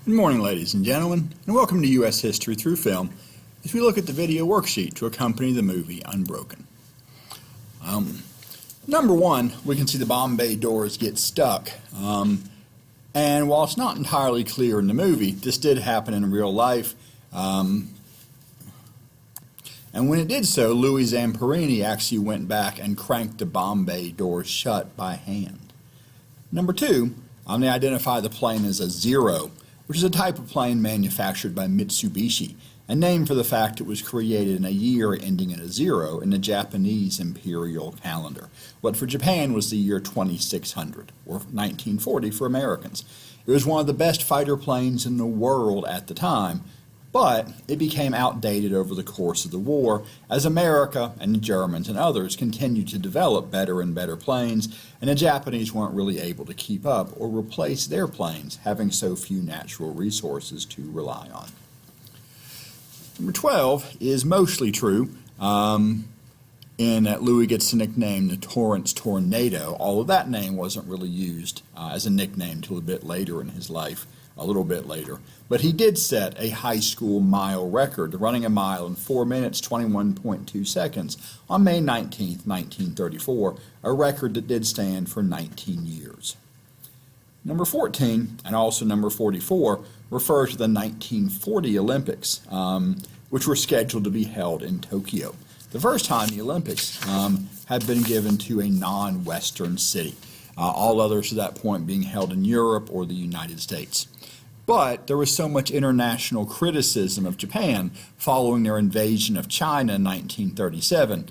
Good morning, ladies and gentlemen, and welcome to U.S. History Through Film as we look at the video worksheet to accompany the movie Unbroken. Number one, we can see the Bombay doors get stuck, and while it's not entirely clear in the movie, this did happen in real life, and when it did so, Louie Zamparini actually went back and cranked the Bombay doors shut by hand. Number two, they identify the plane as a Zero, which is a type of plane manufactured by Mitsubishi, and named for the fact it was created in a year ending in a zero in the Japanese imperial calendar. What for Japan was the year 2600, or 1940 for Americans. It was one of the best fighter planes in the world at the time, but it became outdated over the course of the war as America and the Germans and others continued to develop better and better planes, and the Japanese weren't really able to keep up or replace their planes, having so few natural resources to rely on. Number 12 is mostly true, in that Louie gets the nickname the Torrance Tornado, although that name wasn't really used as a nickname until a bit later in his life. A little bit later. But he did set a high school mile record, running a mile in 4 minutes, 21.2 seconds on May 19, 1934, a record that did stand for 19 years. Number 14, and also number 44, refer to the 1940 Olympics, which were scheduled to be held in Tokyo. The first time the Olympics had been given to a non-Western city. All others at that point being held in Europe or the United States. But there was so much international criticism of Japan following their invasion of China in 1937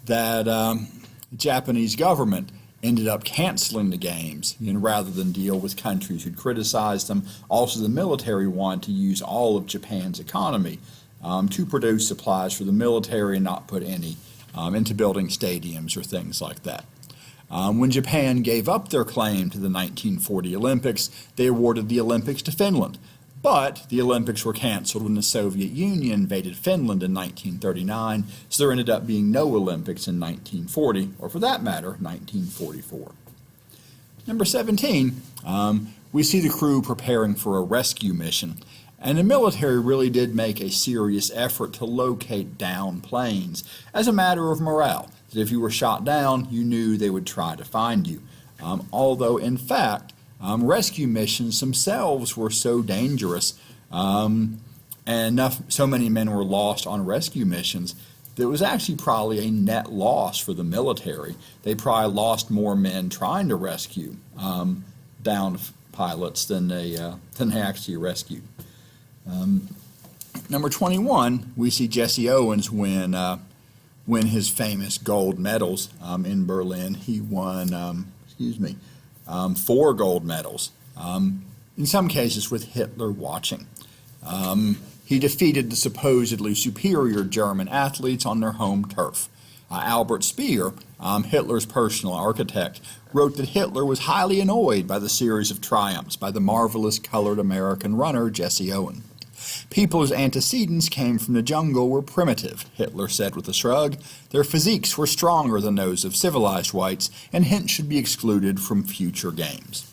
that the Japanese government ended up canceling the games, rather than deal with countries who'd criticized them. Also, the military wanted to use all of Japan's economy to produce supplies for the military and not put any into building stadiums or things like that. When Japan gave up their claim to the 1940 Olympics, they awarded the Olympics to Finland. But the Olympics were canceled when the Soviet Union invaded Finland in 1939, so there ended up being no Olympics in 1940, or for that matter, 1944. Number 17, we see the crew preparing for a rescue mission. And the military really did make a serious effort to locate downed planes as a matter of morale. That if you were shot down, you knew they would try to find you. Although, in fact, rescue missions themselves were so dangerous, and so many men were lost on rescue missions, that it was actually probably a net loss for the military. They probably lost more men trying to rescue downed pilots than they actually rescued. Number 21, we see Jesse Owens win his famous gold medals in Berlin. He won, 4 gold medals, in some cases with Hitler watching. He defeated the supposedly superior German athletes on their home turf. Albert Speer, Hitler's personal architect, wrote that Hitler was highly annoyed by the series of triumphs by the marvelous colored American runner Jesse Owens. People whose antecedents came from the jungle were primitive, Hitler said with a shrug. Their physiques were stronger than those of civilized whites, and hence should be excluded from future games.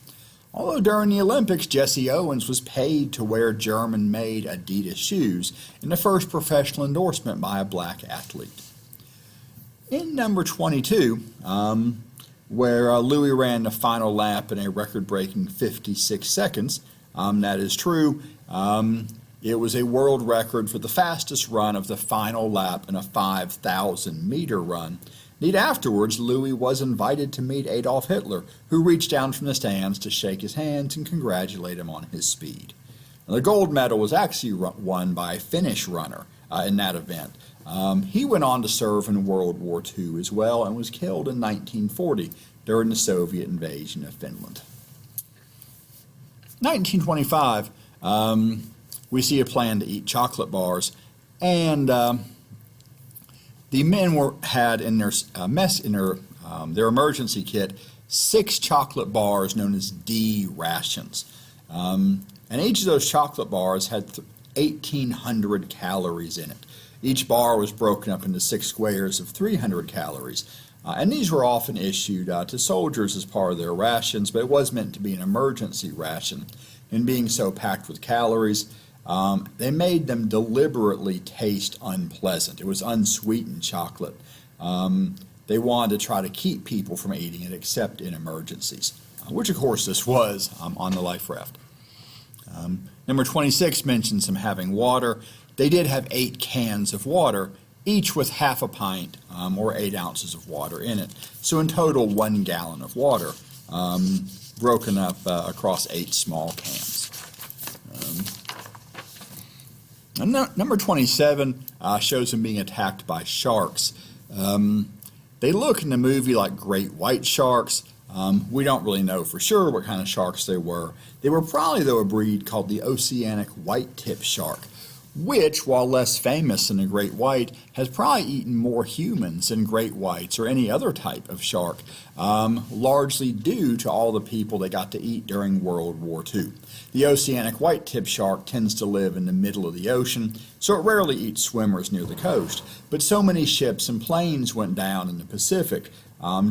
Although during the Olympics, Jesse Owens was paid to wear German-made Adidas shoes in the first professional endorsement by a black athlete. In number 22, where Louie ran the final lap in a record-breaking 56 seconds, that is true. It was a world record for the fastest run of the final lap in a 5,000-meter run. Indeed, afterwards, Louie was invited to meet Adolf Hitler, who reached down from the stands to shake his hands and congratulate him on his speed. Now, the gold medal was actually won by a Finnish runner in that event. He went on to serve in World War II as well and was killed in 1940 during the Soviet invasion of Finland. 1925, we see a plan to eat chocolate bars, and the men had in their their emergency kit 6 chocolate bars known as D rations, and each of those chocolate bars had 1,800 calories in it. Each bar was broken up into 6 squares of 300 calories. And these were often issued to soldiers as part of their rations, but it was meant to be an emergency ration. And being so packed with calories, they made them deliberately taste unpleasant. It was unsweetened chocolate. They wanted to try to keep people from eating it except in emergencies, which of course this was on the life raft. Number 26 mentions them having water. They did have 8 cans of water, each with half a pint or 8 ounces of water in it. So in total, 1 gallon of water, broken up across 8 small cans. Number 27 shows them being attacked by sharks. They look in the movie like great white sharks. We don't really know for sure what kind of sharks they were. They were probably, though, a breed called the oceanic white-tip shark, which, while less famous than the great white, has probably eaten more humans than great whites or any other type of shark, largely due to all the people they got to eat during World War II. The oceanic white-tip shark tends to live in the middle of the ocean, so it rarely eats swimmers near the coast. But so many ships and planes went down in the Pacific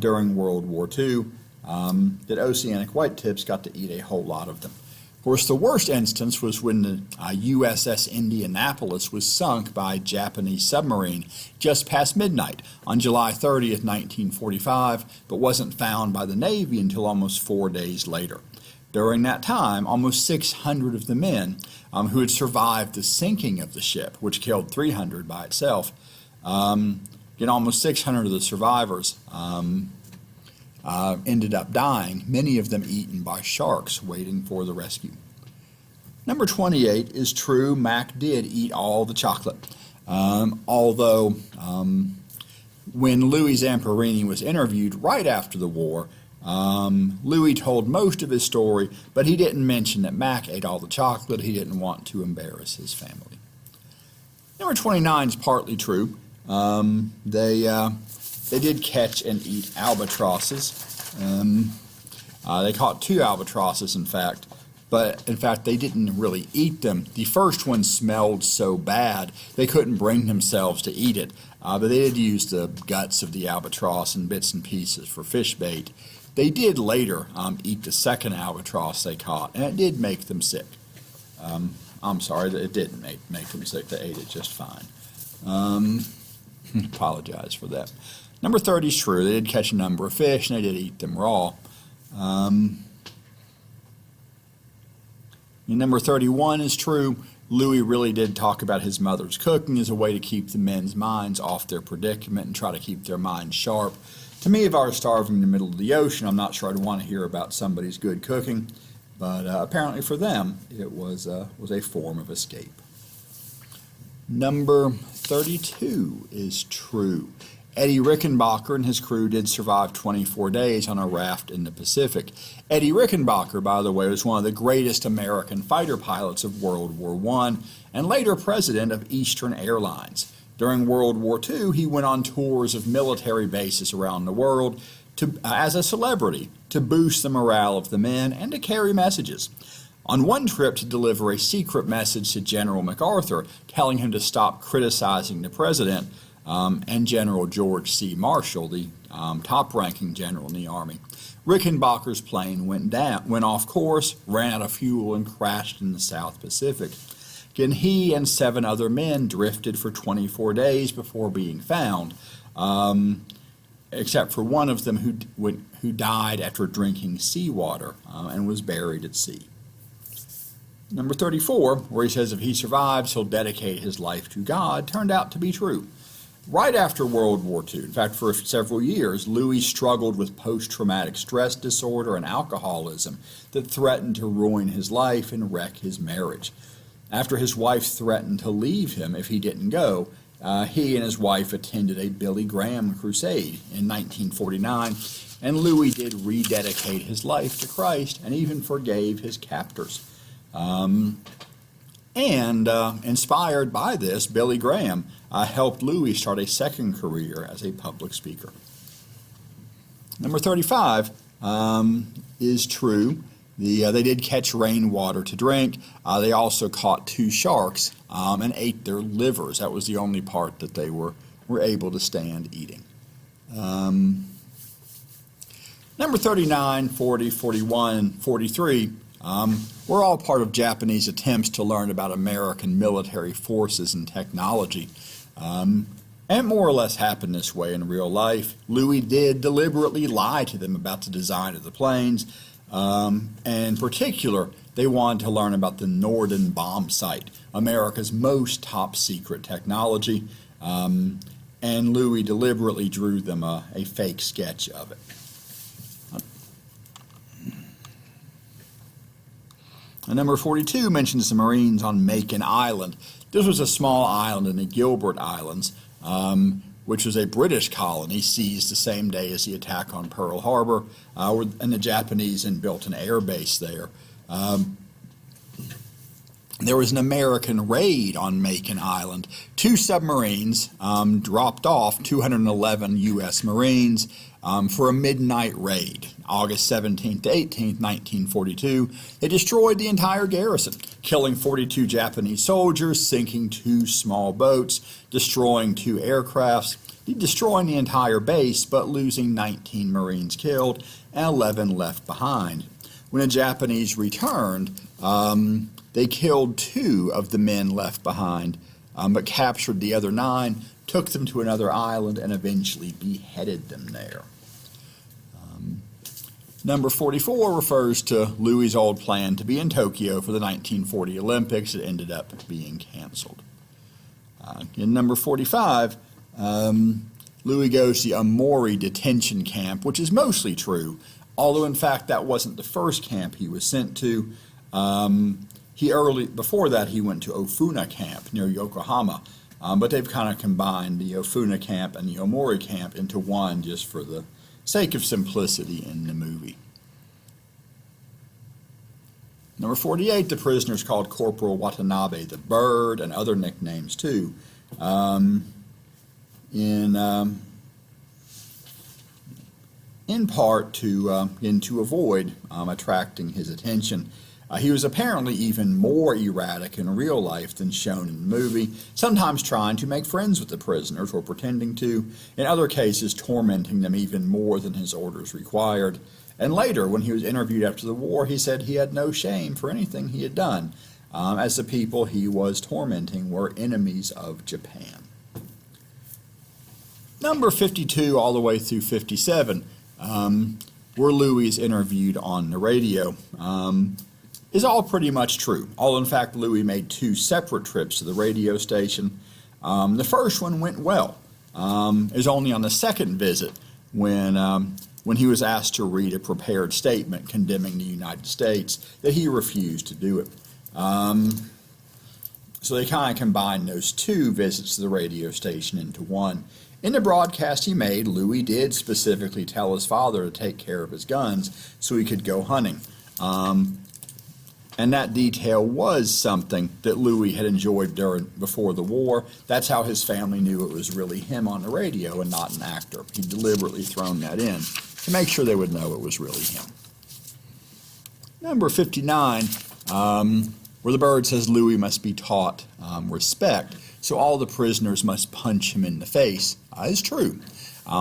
during World War II that oceanic white-tips got to eat a whole lot of them. Of course, the worst instance was when the USS Indianapolis was sunk by a Japanese submarine just past midnight on July 30th, 1945, but wasn't found by the Navy until almost 4 days later. During that time, almost 600 of the men who had survived the sinking of the ship, which killed 300 by itself, almost 600 of the survivors ended up dying, many of them eaten by sharks waiting for the rescue. Number 28 is true. Mac did eat all the chocolate, although when Louie Zamparini was interviewed right after the war, Louie told most of his story, but he didn't mention that Mac ate all the chocolate. He didn't want to embarrass his family. Number 29 is partly true. They did catch and eat albatrosses. They caught 2 albatrosses, in fact, but in fact they didn't really eat them. The first one smelled so bad they couldn't bring themselves to eat it, but they did use the guts of the albatross and bits and pieces for fish bait. They did later eat the second albatross they caught, and it did make them sick. I'm sorry, it didn't make them sick. They ate it just fine. Apologize for that. Number 30 is true. They did catch a number of fish, and they did eat them raw. Number 31 is true. Louie really did talk about his mother's cooking as a way to keep the men's minds off their predicament and try to keep their minds sharp. To me, if I was starving in the middle of the ocean, I'm not sure I'd want to hear about somebody's good cooking, but apparently for them, it was a form of escape. Number 32 is true. Eddie Rickenbacher and his crew did survive 24 days on a raft in the Pacific. Eddie Rickenbacher, by the way, was one of the greatest American fighter pilots of World War I and later president of Eastern Airlines. During World War II, he went on tours of military bases around the world as a celebrity to boost the morale of the men and to carry messages. On one trip to deliver a secret message to General MacArthur, telling him to stop criticizing the president, and General George C. Marshall, the top-ranking general in the Army. Rickenbacher's plane went off course, ran out of fuel, and crashed in the South Pacific. Again, he and 7 other men drifted for 24 days before being found, except for one of them who died after drinking seawater and was buried at sea. Number 34, where he says if he survives, he'll dedicate his life to God, turned out to be true. Right after World War II, in fact, for several years, Louie struggled with post-traumatic stress disorder and alcoholism that threatened to ruin his life and wreck his marriage. After his wife threatened to leave him if he didn't go, he and his wife attended a Billy Graham crusade in 1949, and Louie did rededicate his life to Christ and even forgave his captors. Inspired by this, Billy Graham helped Louie start a second career as a public speaker. Number 35 is true. They did catch rainwater to drink. They also caught 2 sharks and ate their livers. That was the only part that they were able to stand eating. Number 39, 40, 41, and 43 were all part of Japanese attempts to learn about American military forces and technology. And it more or less happened this way in real life. Louie did deliberately lie to them about the design of the planes. And in particular, they wanted to learn about the Norden bomb sight, America's most top secret technology. And Louie deliberately drew them a fake sketch of it. And number 42 mentions the Marines on Macon Island. This was a small island in the Gilbert Islands, which was a British colony seized the same day as the attack on Pearl Harbor, and the Japanese had built an air base there. There was an American raid on Macon Island. 2 submarines dropped off 211 U.S. Marines for a midnight raid, August 17th to 18th, 1942. They destroyed the entire garrison, killing 42 Japanese soldiers, sinking 2 small boats, destroying 2 aircrafts, destroying the entire base, but losing 19 Marines killed and 11 left behind. When the Japanese returned, they killed 2 of the men left behind, but captured the other 9, took them to another island, and eventually beheaded them there. Number 44 refers to Louie's old plan to be in Tokyo for the 1940 Olympics. It ended up being canceled. In number 45, Louie goes to the Amori detention camp, which is mostly true, although in fact that wasn't the first camp he was sent to. Before that he went to Ofuna camp near Yokohama, but they've kind of combined the Ofuna camp and the Omori camp into one just for the sake of simplicity in the movie. Number 48, the prisoners called Corporal Watanabe the Bird, and other nicknames too, in part to avoid attracting his attention. He was apparently even more erratic in real life than shown in the movie, sometimes trying to make friends with the prisoners or pretending to, in other cases tormenting them even more than his orders required. And later, when he was interviewed after the war, he said he had no shame for anything he had done, as the people he was tormenting were enemies of Japan. Number 52 all the way through 57 were Louie's interviewed on the radio. Is all pretty much true. Although in fact Louie made 2 separate trips to the radio station. The first one went well. It was only on the second visit when he was asked to read a prepared statement condemning the United States that he refused to do it. So they kind of combined those 2 visits to the radio station into one. In the broadcast he made, Louie did specifically tell his father to take care of his guns so he could go hunting. And that detail was something that Louie had enjoyed before the war. That's how his family knew it was really him on the radio and not an actor. He'd deliberately thrown that in to make sure they would know it was really him. Number 59, where the bird says Louie must be taught respect, so all the prisoners must punch him in the face, is true.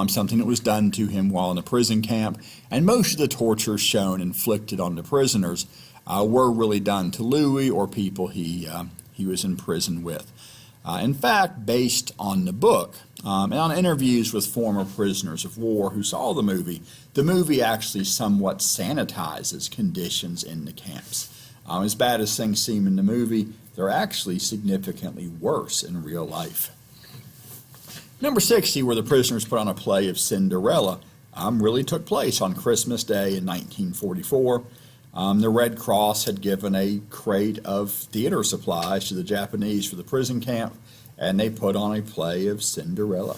Something that was done to him while in a prison camp, and most of the tortures shown inflicted on the prisoners were really done to Louie or people he was in prison with. In fact, based on the book and on interviews with former prisoners of war who saw the movie actually somewhat sanitizes conditions in the camps. As bad as things seem in the movie, they're actually significantly worse in real life. Number 60, where the prisoners put on a play of Cinderella, really took place on Christmas Day in 1944. The Red Cross had given a crate of theater supplies to the Japanese for the prison camp, and they put on a play of Cinderella.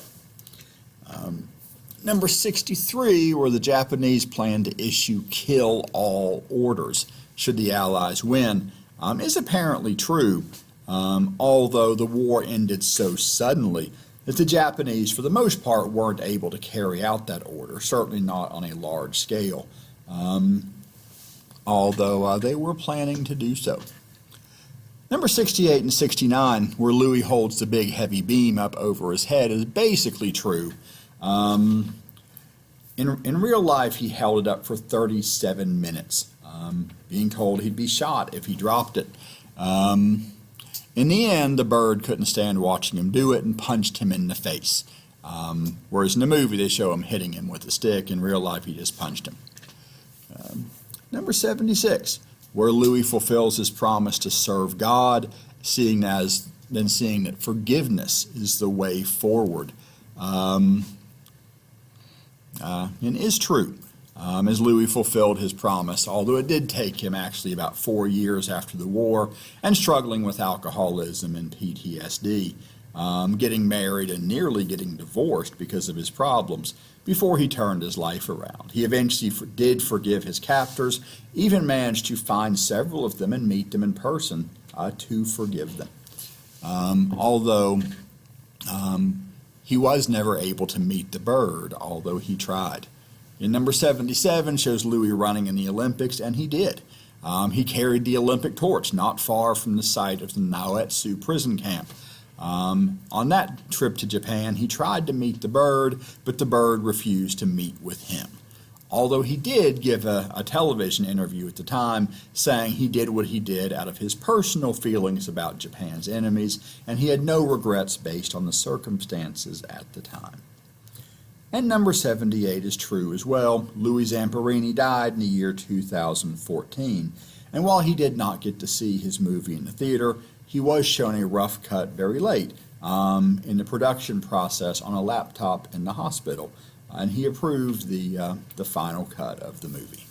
Number 63, where the Japanese planned to issue kill-all orders should the Allies win, is apparently true, although the war ended so suddenly that the Japanese, for the most part, weren't able to carry out that order, certainly not on a large scale, although they were planning to do so. Number 68 and 69, where Louie holds the big heavy beam up over his head, is basically true, In real life, he held it up for 37 minutes, being told he'd be shot if he dropped it. In the end, the bird couldn't stand watching him do it and punched him in the face. Whereas in the movie, they show him hitting him with a stick. In real life, he just punched him. Number 76, where Louie fulfills his promise to serve God, seeing that forgiveness is the way forward. And is true, as Louie fulfilled his promise, although it did take him actually about 4 years after the war and struggling with alcoholism and PTSD, getting married and nearly getting divorced because of his problems before he turned his life around. He eventually did forgive his captors, even managed to find several of them and meet them in person to forgive them. Although he was never able to meet the bird, although he tried. In number 77 shows Louie running in the Olympics, and he did. He carried the Olympic torch not far from the site of the Naoetsu prison camp. On that trip to Japan, he tried to meet the bird, but the bird refused to meet with him. Although he did give a television interview at the time saying he did what he did out of his personal feelings about Japan's enemies, and he had no regrets based on the circumstances at the time. And number 78 is true as well. Louie Zamparini died in the year 2014, and while he did not get to see his movie in the theater, he was shown a rough cut very late in the production process on a laptop in the hospital. And he approved the final cut of the movie.